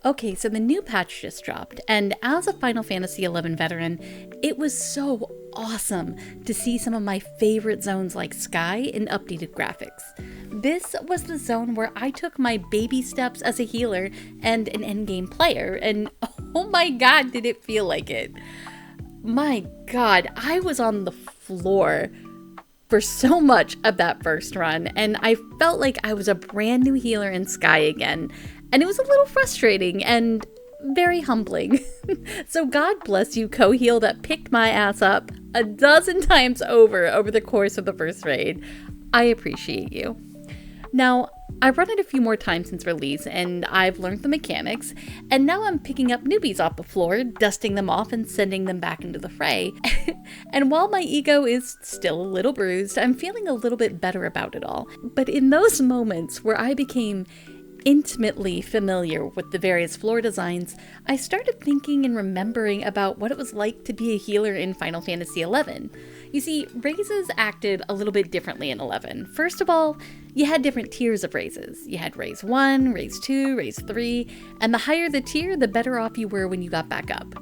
Okay, so the new patch just dropped, and as a Final Fantasy XI veteran, it was so awesome to see some of my favorite zones like Sky in updated graphics. This was the zone where I took my baby steps as a healer and an endgame player, and oh my god, did it feel like it. My god, I was on the floor for so much of that first run, and I felt like I was a brand new healer in Sky again, and it was a little frustrating and very humbling. So God bless you, co-heal that picked my ass up a dozen times over the course of the first raid. I appreciate you. Now, I've run it a few more times since release, and I've learned the mechanics, and now I'm picking up newbies off the floor, dusting them off and sending them back into the fray. And while my ego is still a little bruised, I'm feeling a little bit better about it all. But in those moments where I became intimately familiar with the various floor designs, I started thinking and remembering about what it was like to be a healer in Final Fantasy XI. You see, raises acted a little bit differently in 11. First of all, you had different tiers of raises. You had Raise 1, Raise 2, Raise 3, and the higher the tier, the better off you were when you got back up.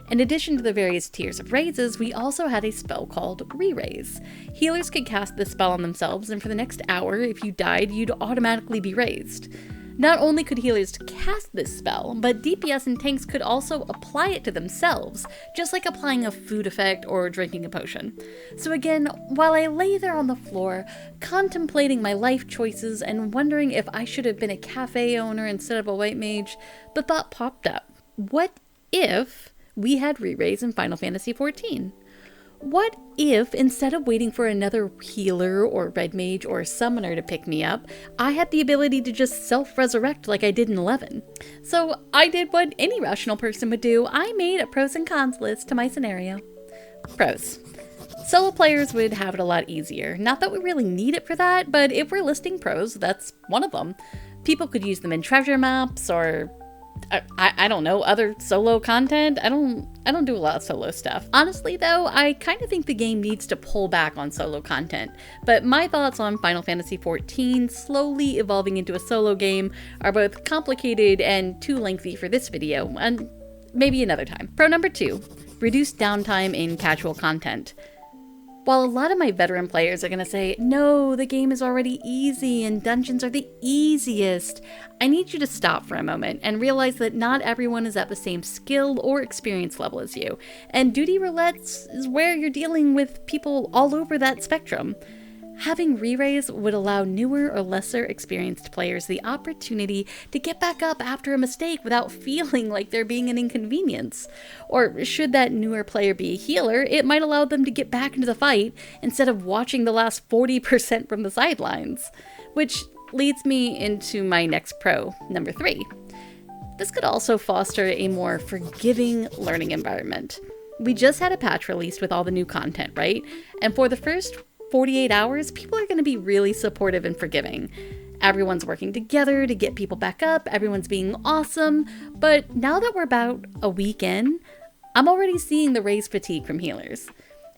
In addition to the various tiers of raises, we also had a spell called Reraise. Healers could cast this spell on themselves, and for the next hour, if you died, you'd automatically be raised. Not only could healers cast this spell, but DPS and tanks could also apply it to themselves, just like applying a food effect or drinking a potion. So again, while I lay there on the floor, contemplating my life choices and wondering if I should have been a cafe owner instead of a white mage, the thought popped up. What if we had Reraise in Final Fantasy XIV? What if, instead of waiting for another healer or red mage or summoner to pick me up, I had the ability to just self-resurrect like I did in 11? So I did what any rational person would do. I made a pros and cons list to my scenario. Pros. Solo players would have it a lot easier. Not that we really need it for that, but if we're listing pros, that's one of them. People could use them in treasure maps or I don't know, other solo content. I don't do a lot of solo stuff. Honestly though, I kind of think the game needs to pull back on solo content. But my thoughts on Final Fantasy XIV slowly evolving into a solo game are both complicated and too lengthy for this video, and maybe another time. Pro number 2, reduce downtime in casual content. While a lot of my veteran players are going to say, no, the game is already easy and dungeons are the easiest, I need you to stop for a moment and realize that not everyone is at the same skill or experience level as you, and duty roulettes is where you're dealing with people all over that spectrum. Having Reraise would allow newer or lesser experienced players the opportunity to get back up after a mistake without feeling like they're being an inconvenience. Or should that newer player be a healer, it might allow them to get back into the fight instead of watching the last 40% from the sidelines. Which leads me into my next pro, number 3. This could also foster a more forgiving learning environment. We just had a patch released with all the new content, right? And for the first 48 hours, people are going to be really supportive and forgiving. Everyone's working together to get people back up, everyone's being awesome, but now that we're about a week in, I'm already seeing the raise fatigue from healers.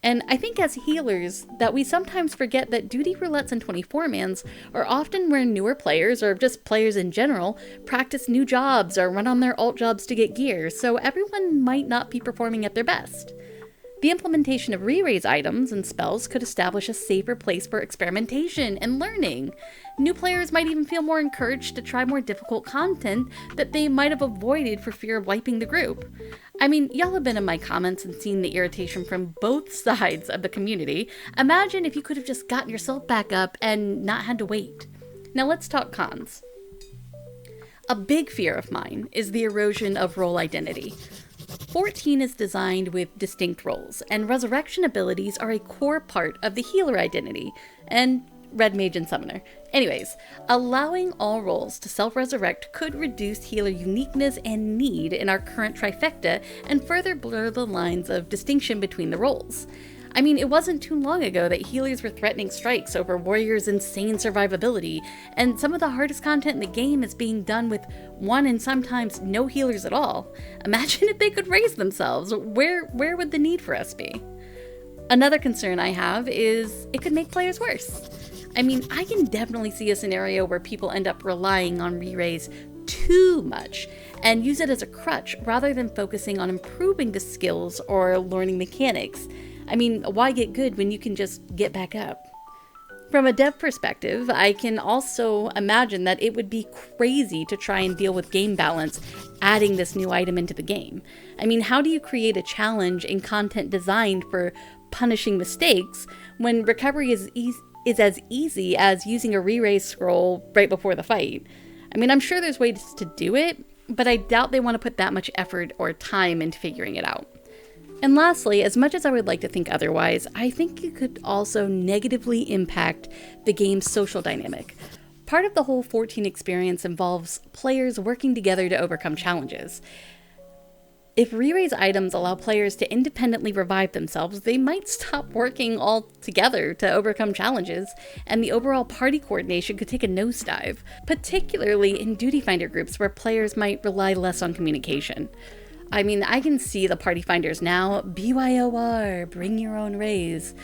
And I think as healers, that we sometimes forget that duty roulettes and 24-mans are often where newer players, or just players in general, practice new jobs or run on their alt jobs to get gear, so everyone might not be performing at their best. The implementation of Reraise items and spells could establish a safer place for experimentation and learning. New players might even feel more encouraged to try more difficult content that they might have avoided for fear of wiping the group. I mean, y'all have been in my comments and seen the irritation from both sides of the community. Imagine if you could have just gotten yourself back up and not had to wait. Now let's talk cons. A big fear of mine is the erosion of role identity. 14 is designed with distinct roles, and resurrection abilities are a core part of the healer identity, and red mage and summoner. Anyways, allowing all roles to self-resurrect could reduce healer uniqueness and need in our current trifecta and further blur the lines of distinction between the roles. I mean, it wasn't too long ago that healers were threatening strikes over warriors' insane survivability, and some of the hardest content in the game is being done with one and sometimes no healers at all. Imagine if they could raise themselves. Where would the need for us be? Another concern I have is it could make players worse. I mean, I can definitely see a scenario where people end up relying on Reraise too much, and use it as a crutch rather than focusing on improving the skills or learning mechanics. I mean, why get good when you can just get back up? From a dev perspective, I can also imagine that it would be crazy to try and deal with game balance adding this new item into the game. I mean, how do you create a challenge in content designed for punishing mistakes when recovery is as easy as using a Reraise scroll right before the fight? I mean, I'm sure there's ways to do it, but I doubt they want to put that much effort or time into figuring it out. And lastly, as much as I would like to think otherwise, I think it could also negatively impact the game's social dynamic. Part of the whole 14 experience involves players working together to overcome challenges. If Reraise items allow players to independently revive themselves, they might stop working all together to overcome challenges, and the overall party coordination could take a nosedive, particularly in duty finder groups where players might rely less on communication. I mean, I can see the party finders now. BYOR, bring your own raise.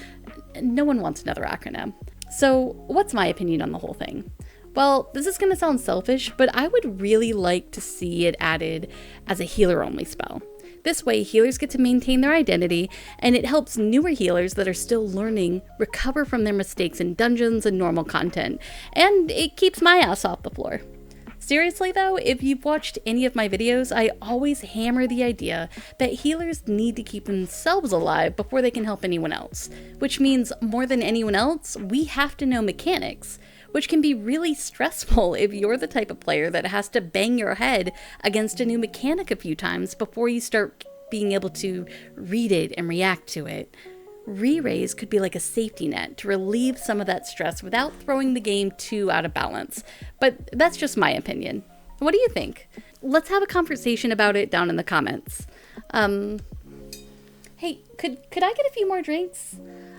No one wants another acronym. So what's my opinion on the whole thing? Well, this is going to sound selfish, but I would really like to see it added as a healer-only spell. This way, healers get to maintain their identity, and it helps newer healers that are still learning recover from their mistakes in dungeons and normal content, and it keeps my ass off the floor. Seriously though, if you've watched any of my videos, I always hammer the idea that healers need to keep themselves alive before they can help anyone else, which means more than anyone else, we have to know mechanics, which can be really stressful if you're the type of player that has to bang your head against a new mechanic a few times before you start being able to read it and react to it. Reraise could be like a safety net to relieve some of that stress without throwing the game too out of balance. But that's just my opinion. What do you think? Let's have a conversation about it down in the comments. Hey, could I get a few more drinks?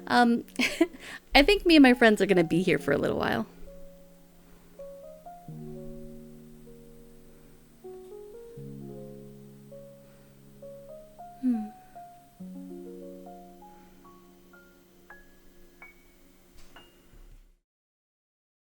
I think me and my friends are gonna be here for a little while.